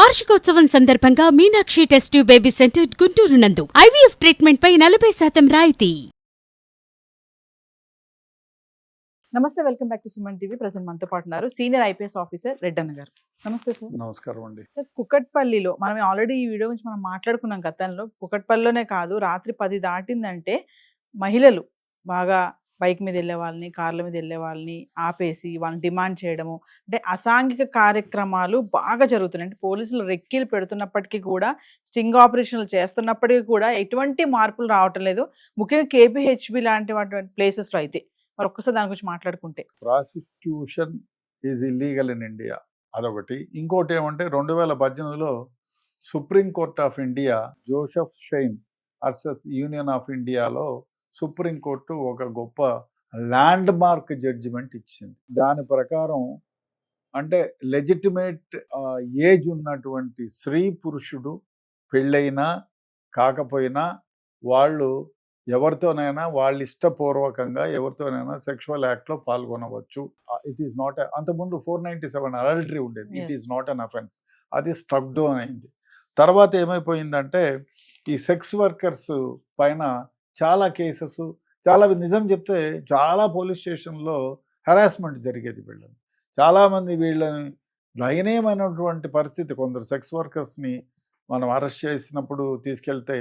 వార్షికోత్సవం సందర్భంగా Meenakshi test tube baby centre Guntur నందు ఐవీఎఫ్ ట్రీట్మెంట్ పై 40% రాయితీ. నమస్తే, welcome back to Suman TV. Present మనతో పాటు ఉన్నారు సీనియర్ ఐపీఎస్ ఆఫీసర్ రెడ్డన్న గారు. నమస్తే సార్. నమస్కారం అండి. సార్, కుకట్పల్లిలో మనం ఆల్రెడీ ఈ వీడియో గురించి మనం మాట్లాడుకున్నాం గతంలో. కుకట్పల్లిలోనే కాదు, రాత్రి 10 దాటిందంటే మహిళలు బాగా బైక్ మీద వెళ్ళే వాళ్ళని, కార్ల మీద వెళ్ళే వాళ్ళని ఆపేసి వాళ్ళని డిమాండ్ చేయడము, అంటే అసాంఘిక కార్యక్రమాలు బాగా జరుగుతున్నాయి. అంటే పోలీసులు రెక్కీలు పెడుతున్నప్పటికీ కూడా, స్టింగ్ ఆపరేషన్లు చేస్తున్నప్పటికీ కూడా ఎటువంటి మార్పులు రావటం లేదు. ముఖ్యంగా కేపీహెచ్బి లాంటి ప్లేసెస్లో అయితే. మరి ఒక్కసారి దాని గురించి మాట్లాడుకుంటే, prostitution is illegal in India, అదొకటి. ఇంకోటి ఏమంటే 2018లో supreme court of India Joseph Shine versus union of ఇండియాలో సుప్రీంకోర్టు ఒక గొప్ప ల్యాండ్ మార్క్ జడ్జిమెంట్ ఇచ్చింది. దాని ప్రకారం అంటే లెజిటిమేట్ ఏజ్ ఉన్నటువంటి స్త్రీ పురుషుడు పెళ్ళైనా కాకపోయినా వాళ్ళు ఎవరితోనైనా వాళ్ళ ఇష్టపూర్వకంగా ఎవరితోనైనా సెక్షువల్ యాక్ట్లో పాల్గొనవచ్చు. ఇట్ ఈస్ నాట్, అంతకుముందు 497 అడల్టరీ ఉండేది. It is not an offence. అది స్ట్రక్ డౌన్ అయింది. తర్వాత ఏమైపోయిందంటే ఈ సెక్స్ వర్కర్స్ పైన చాలా కేసెస్, చాలా నిజం చెప్తే చాలా పోలీస్ స్టేషన్లో హెరాస్మెంట్ జరిగేది. వీళ్ళని చాలామంది వీళ్ళని దయనీయమైనటువంటి పరిస్థితి. కొందరు సెక్స్ వర్కర్స్ని మనం అరెస్ట్ చేసినప్పుడు తీసుకెళ్తే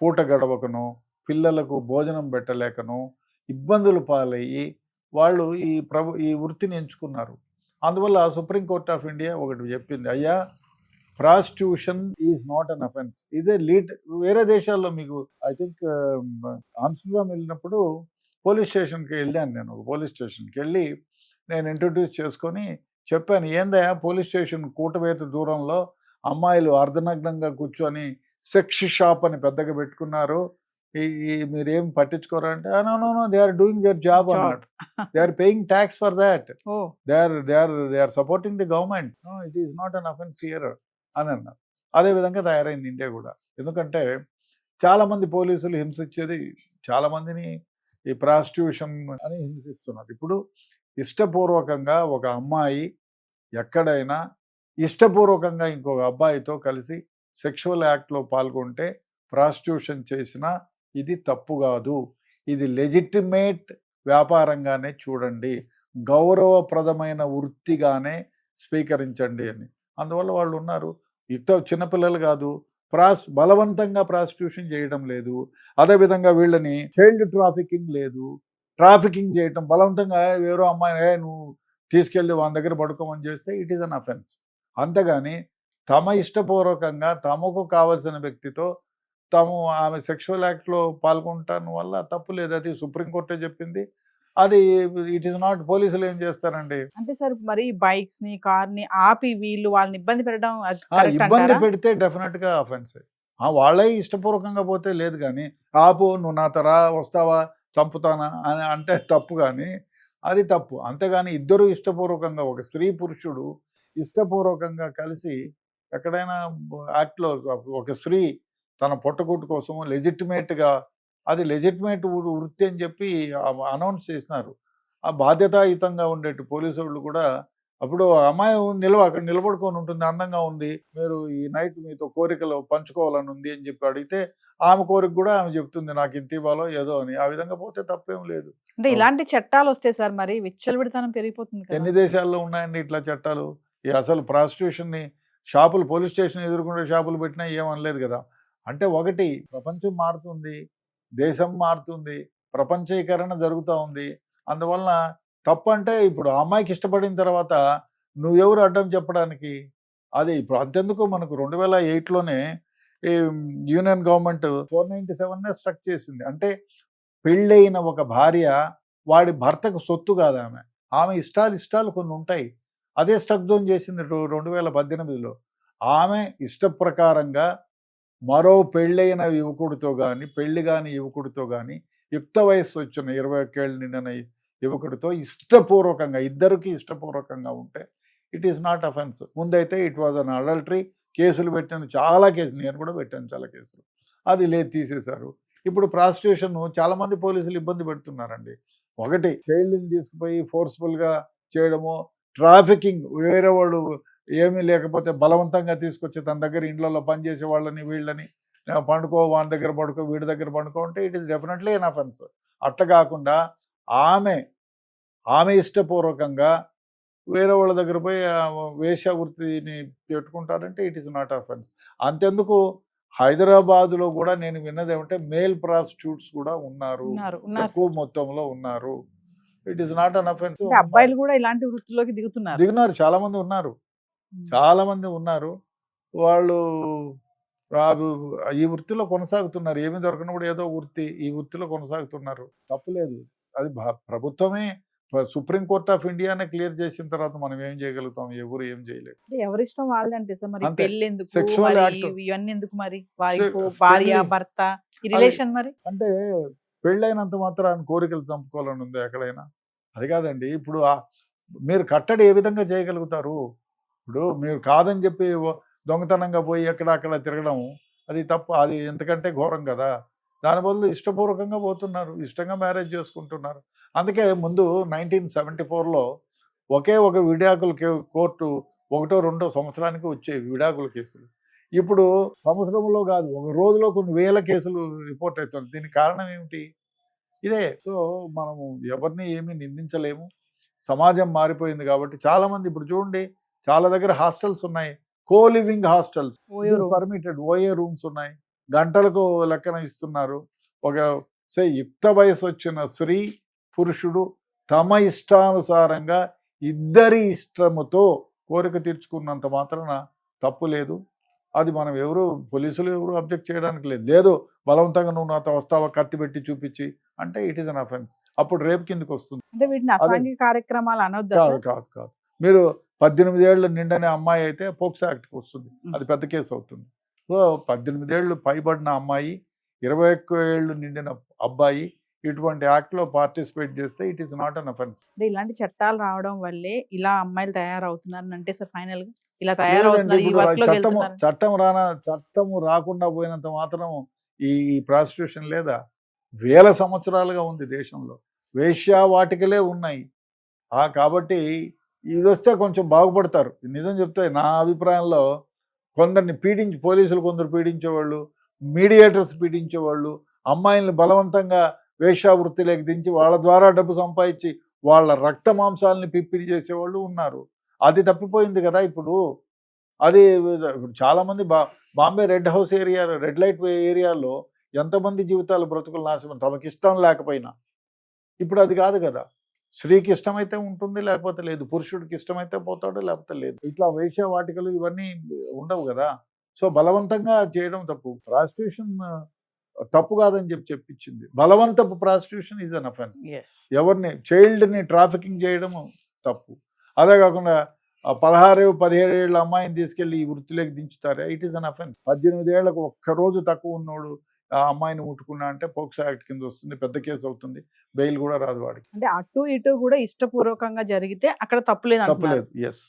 పూట గడవకను, పిల్లలకు భోజనం పెట్టలేకను ఇబ్బందులు పాలయ్యి వాళ్ళు ఈ వృత్తిని ఎంచుకున్నారు. అందువల్ల సుప్రీంకోర్ట్ ఆఫ్ ఇండియా ఒకటి చెప్పింది, అయ్యా prostitution is not an offence. ఇదే లీడ్. వేరే దేశాల్లో మీకు ఐ థింక్ ఆమ్స్టర్డామ్ వెళ్ళినప్పుడు పోలీస్ స్టేషన్కి వెళ్ళాను. నేను ఒక పోలీస్ స్టేషన్కి వెళ్ళి నేను ఇంట్రడ్యూస్ చేసుకొని చెప్పాను, ఏందయ్యా పోలీస్ స్టేషన్ కూటవేత దూరంలో అమ్మాయిలు అర్ధనగ్నంగా కూర్చొని సెక్స్ షాప్ అని పెద్దగా పెట్టుకున్నారు, మీరేం పట్టించుకోరా అంటే, no they are doing their job అన్నాడు. They are paying tax for that. They are supporting the government. No, it is not an offence here అని అన్నారు. అదేవిధంగా తయారైంది ఇండియా కూడా. ఎందుకంటే చాలామంది పోలీసులు హింసించేది చాలామందిని ఈ ప్రాస్టిట్యూషన్ అని హింసిస్తున్నారు. ఇప్పుడు ఇష్టపూర్వకంగా ఒక అమ్మాయి ఎక్కడైనా ఇష్టపూర్వకంగా ఇంకొక అబ్బాయితో కలిసి సెక్షువల్ యాక్ట్లో పాల్గొంటే ప్రాస్టిట్యూషన్ చేసినా ఇది తప్పు కాదు. ఇది లెజిటిమేట్ వ్యాపారంగానే చూడండి, గౌరవప్రదమైన వృత్తిగానే స్వీకరించండి అని. అందువల్ల వాళ్ళు ఉన్నారు. చిన్నపిల్లలు కాదు, బలవంతంగా ప్రాస్టిట్యూషన్ చేయడం లేదు. అదేవిధంగా వీళ్ళని చైల్డ్ ట్రాఫికింగ్ లేదు. ట్రాఫికింగ్ చేయటం, బలవంతంగా ఎవరో అమ్మాయిని నువ్వు తీసుకెళ్ళి వాళ్ళ దగ్గర పడుకోమని చేస్తే ఇట్ ఈస్ అన్ అఫెన్స్. అంతేగాని తమ ఇష్టపూర్వకంగా తమకు కావలసిన వ్యక్తితో ఆమె సెక్షువల్ యాక్ట్లో పాల్గొనటం వల్ల తప్పు లేదు. అది సుప్రీంకోర్టే చెప్పింది. అది ఇట్ ఈస్ నాట్. పోలీసులు ఏం చేస్తారండి అంటే సార్, మరి బైక్స్ ని, కార్ ని ఆపి వీళ్ళు వాళ్ళని ఇబ్బంది పెట్టడం, ఇబ్బంది పెడితే డెఫినెట్ గా అఫెన్స్. వాళ్ళే ఇష్టపూర్వకంగా పోతే లేదు, కానీ ఆపు, నువ్వు నాతో రా, వస్తావా, చంపుతానా అని అంటే తప్పు, కానీ అది తప్పు. అంతేగాని ఇద్దరు ఇష్టపూర్వకంగా, ఒక స్త్రీ పురుషుడు ఇష్టపూర్వకంగా కలిసి ఎక్కడైనా యాక్ట్లో ఒక స్త్రీ తన పొట్టకూటు కోసము లెజిటిమేట్గా, అది లెజిటిమేట్ వృత్తి అని చెప్పి అనౌన్స్ చేసినారు. ఆ బాధ్యతాయుతంగా ఉండేటి పోలీసు వాళ్ళు కూడా, అప్పుడు అమ్మాయి అక్కడ నిలబడుకొని ఉంటుంది, అందంగా ఉంది, మీరు ఈ నైట్ మీతో కోరికలు పంచుకోవాలని ఉంది అని చెప్పి అడిగితే ఆమె కోరిక కూడా ఆమె చెప్తుంది, నాకు ఇంత ఇవ్వాలో ఏదో అని. ఆ విధంగా పోతే తప్పేం లేదు. అంటే ఇలాంటి చట్టాలు వస్తే సార్ మరి విచ్చలవిడితనం పెరిగిపోతుంది. ఎన్ని దేశాల్లో ఉన్నాయండి ఇట్లా చట్టాలు? అసలు ప్రాస్టిట్యూషన్ని షాపులు, పోలీస్ స్టేషన్ ఎదుర్కొంటే షాపులు పెట్టినా ఏమనలేదు కదా. అంటే ఒకటి, ప్రపంచం మారుతుంది, దేశం మారుతుంది, ప్రపంచీకరణ జరుగుతూ ఉంది. అందువలన తప్పు అంటే ఇప్పుడు ఆ అమ్మాయికి ఇష్టపడిన తర్వాత నువ్వెవరు అడ్డం చెప్పడానికి? అది ఇప్పుడు అంతెందుకు, మనకు 2008లోనే ఈ యూనియన్ గవర్నమెంట్ 497 స్ట్రక్ చేసింది. అంటే పెళ్ళైన ఒక భార్య వాడి భర్తకు సొత్తు కాదు, ఆమె ఇష్టాలు కొన్ని ఉంటాయి. అదే స్ట్రక్ డౌన్ చేసింది 2018లో. ఆమె ఇష్ట ప్రకారంగా మరో పెళ్ళైన యువకుడితో కానీ, పెళ్లి కాని యువకుడితో కానీ, యుక్త వయస్సు వచ్చిన 21 ఏళ్ళు నిండిన యువకుడితో ఇష్టపూర్వకంగా, ఇద్దరికి ఇష్టపూర్వకంగా ఉంటే ఇట్ ఈస్ నాట్ అఫెన్స్. ముందైతే ఇట్ వాజ్ అన్ అడల్టరీ. కేసులు పెట్టాను, చాలా కేసులు, నేను కూడా పెట్టాను చాలా కేసులు. అది లేదు, తీసేశారు. ఇప్పుడు ప్రాస్టిట్యూషన్ చాలామంది పోలీసులు ఇబ్బంది పెడుతున్నారండి. ఒకటి, చైల్డ్ని తీసుకుపోయి ఫోర్స్ఫుల్గా చేయడము, ట్రాఫికింగ్, వేరే వాడు ఏమీ లేకపోతే బలవంతంగా తీసుకొచ్చి తన దగ్గర ఇండ్లలో పనిచేసే వాళ్ళని వీళ్ళని పండుకో వాని దగ్గర పడుకో వీడి దగ్గర పండుకో అంటే it is definitely N offence. అట్లా కాకుండా ఆమె ఇష్టపూర్వకంగా వేరే వాళ్ళ దగ్గర పోయి వేశ్య వృత్తిని పెట్టుకుంటారంటే ఇట్ ఈస్ నాట్ అఫెన్స్. అంతెందుకు హైదరాబాదులో కూడా నేను విన్నది ఏమంటే మేల్ ప్రాస్టిట్యూట్స్ కూడా ఉన్నారు, ఎక్కువ మొత్తంలో ఉన్నారు. It is not an offence. అబ్బాయిలు కూడా ఇలాంటి వృత్తిలోకి దిగుతున్నారు, చాలా మంది ఉన్నారు, చాలా మంది ఉన్నారు. వాళ్ళు ఈ వృత్తిలో కొనసాగుతున్నారు, ఏమి దొరకనప్పుడు ఏదో వృత్తి ఈ వృత్తిలో కొనసాగుతున్నారు, తప్పులేదు. అది ప్రభుత్వమే సుప్రీంకోర్ట్ ఆఫ్ ఇండియానే క్లియర్ చేసిన తర్వాత మనం ఏం చేయగలుగుతాం? ఎవరు ఏం చేయలేదు. ఎవరిష్టం వాళ్ళంటే సార్. మరి పెళ్లి ఎందుకు, సెక్షువల్ ఇవన్నీ ఎందుకు? మరి భార్య భర్త ఈ రిలేషన్ మరి అంటే పెళ్ళైనంత మాత్రం కోరికలు చంపుకోవాలని ఉంది ఎక్కడైనా? అది కాదండి. ఇప్పుడు మీరు కట్టడి ఏ విధంగా చేయగలుగుతారు? ఇప్పుడు మీరు కాదని చెప్పి దొంగతనంగా పోయి అక్కడ తిరగడం అది తప్పు, అది ఎంతకంటే ఘోరం కదా. దాని బదులు ఇష్టపూర్వకంగా పోతున్నారు, ఇష్టంగా మ్యారేజ్ చేసుకుంటున్నారు. అందుకే ముందు 1974లో ఒకే ఒక విడాకుల కోర్టు 1-2 సంవత్సరానికి వచ్చేవి విడాకుల కేసులు. ఇప్పుడు సంవత్సరంలో కాదు, ఒక రోజులో కొన్ని వేల కేసులు రిపోర్ట్ అవుతుంది. దీనికి కారణం ఏమిటి? ఇదే. సో మనము ఎవరిని ఏమీ నిందించలేము. సమాజం మారిపోయింది కాబట్టి చాలామంది ఇప్పుడు చూడండి, చాలా దగ్గర హాస్టల్స్ ఉన్నాయి, కోలివింగ్ హాస్టల్స్, పర్మిటెడ్ ఓఏ రూమ్స్ ఉన్నాయి, గంటలకు లెక్కన ఇస్తున్నారు. ఒక యుక్త వయసు వచ్చిన స్త్రీ పురుషుడు తమ ఇష్టానుసారంగా ఇద్దరి ఇష్టముతో కోరిక తీర్చుకున్నంత మాత్రాన తప్పు లేదు. అది మనం పోలీసులు ఎవరు అబ్జెక్ట్ చేయడానికి లేదు. బలవంతంగా నువ్వు నాతో వస్తావా కత్తి పెట్టి చూపించి అంటే ఇట్ ఈస్ అన్ అఫెన్స్. అప్పుడు రేపు కిందకి వస్తుంది. కాదు. మీరు 18 ఏళ్ళు నిండనే అమ్మాయి అయితే పోక్సో యాక్ట్కి వస్తుంది, అది పెద్ద కేసు అవుతుంది. సో 18 ఏళ్ళు పైబడిన అమ్మాయి, 21 ఏళ్ళు నిండిన అబ్బాయి ఇటువంటి యాక్ట్లో పార్టిసిపేట్ చేస్తే it is not an offence. ఇలాంటి చట్టాలు రావడం వల్లే ఇలా అమ్మాయిలు తయారవుతున్నారు అంటే సార్ ఫైనల్ గా ఇలా తయారవుతున్నారు. చట్టం రాకుండా పోయినంత మాత్రం ఈ ప్రాస్టిట్యూషన్ లేదా? వేల సంవత్సరాలుగా ఉంది దేశంలో, వేశ్యావాటికలే ఉన్నాయి. కాబట్టి ఇది వస్తే కొంచెం బాగుపడతారు. నిజం చెప్తే నా అభిప్రాయంలో కొందరిని పోలీసులు కొందరు పీడించేవాళ్ళు, మీడియేటర్స్ పీడించేవాళ్ళు, అమ్మాయిల్ని బలవంతంగా వేశ్యావృత్తిలోకి దించి వాళ్ళ ద్వారా డబ్బు సంపాదించి వాళ్ళ రక్త మాంసాలని పిప్పిడి చేసేవాళ్ళు ఉన్నారు. అది తప్పిపోయింది కదా ఇప్పుడు. అది చాలామంది బాంబే రెడ్ లైట్ ఏరియాలో ఎంతమంది జీవితాలు బ్రతుకులు నాశనం, తమకిష్టం లేకపోయినా. ఇప్పుడు అది కాదు కదా. స్త్రీకి ఇష్టమైతే ఉంటుంది, లేకపోతే లేదు. పురుషుడికి ఇష్టమైతే పోతాడు, లేకపోతే లేదు. ఇట్లా వేశ్యావాటికలు ఇవన్నీ ఉండవు కదా. సో బలవంతంగా చేయడం తప్పు. ప్రాస్టిట్యూషన్ తప్పు కాదని చెప్పించింది. బలవంతపు ప్రాస్టిట్యూషన్ ఈజ్ అన్ అఫెన్స్. ఎవరిని చైల్డ్ని ట్రాఫికింగ్ చేయడం తప్పు. అదే కాకుండా 16-17 ఏళ్ళ అమ్మాయిని తీసుకెళ్లి ఈ వృత్తిలోకి దించుతారే, ఇట్ ఈస్ అన్ అఫెన్స్. 18 ఏళ్లకు ఒక్కరోజు తక్కువ ఉన్నోడు ఆ అమ్మాయిని ముట్టుకున్నా అంటే పోక్సో యాక్ట్ కింద వస్తుంది, పెద్ద కేసు అవుతుంది, బెయిల్ కూడా రాదు వాడికి. అంటే అటు ఇటు కూడా ఇష్టపూర్వకంగా జరిగితే అక్కడ తప్పులేదు. ఎస్,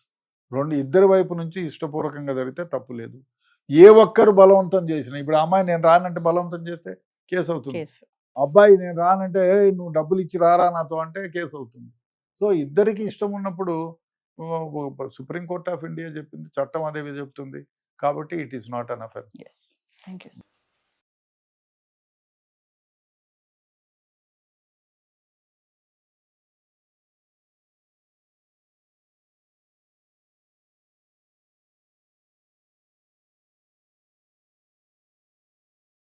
ఇద్దరి వైపు నుంచి ఇష్టపూర్వకంగా జరిగితే తప్పు లేదు. ఏ ఒక్కరు బలవంతం చేసినా, ఇప్పుడు అమ్మాయి నేను రానంటే బలవంతం చేస్తే కేసు అవుతుంది. అబ్బాయి నేను రానంటే నువ్వు డబ్బులు ఇచ్చి రారా నాతో అంటే కేసు అవుతుంది. సో ఇద్దరికి ఇష్టం ఉన్నప్పుడు సుప్రీంకోర్ట్ ఆఫ్ ఇండియా చెప్పింది, చట్టం అదే చెప్తుంది. కాబట్టి it is not an offence. Thank you.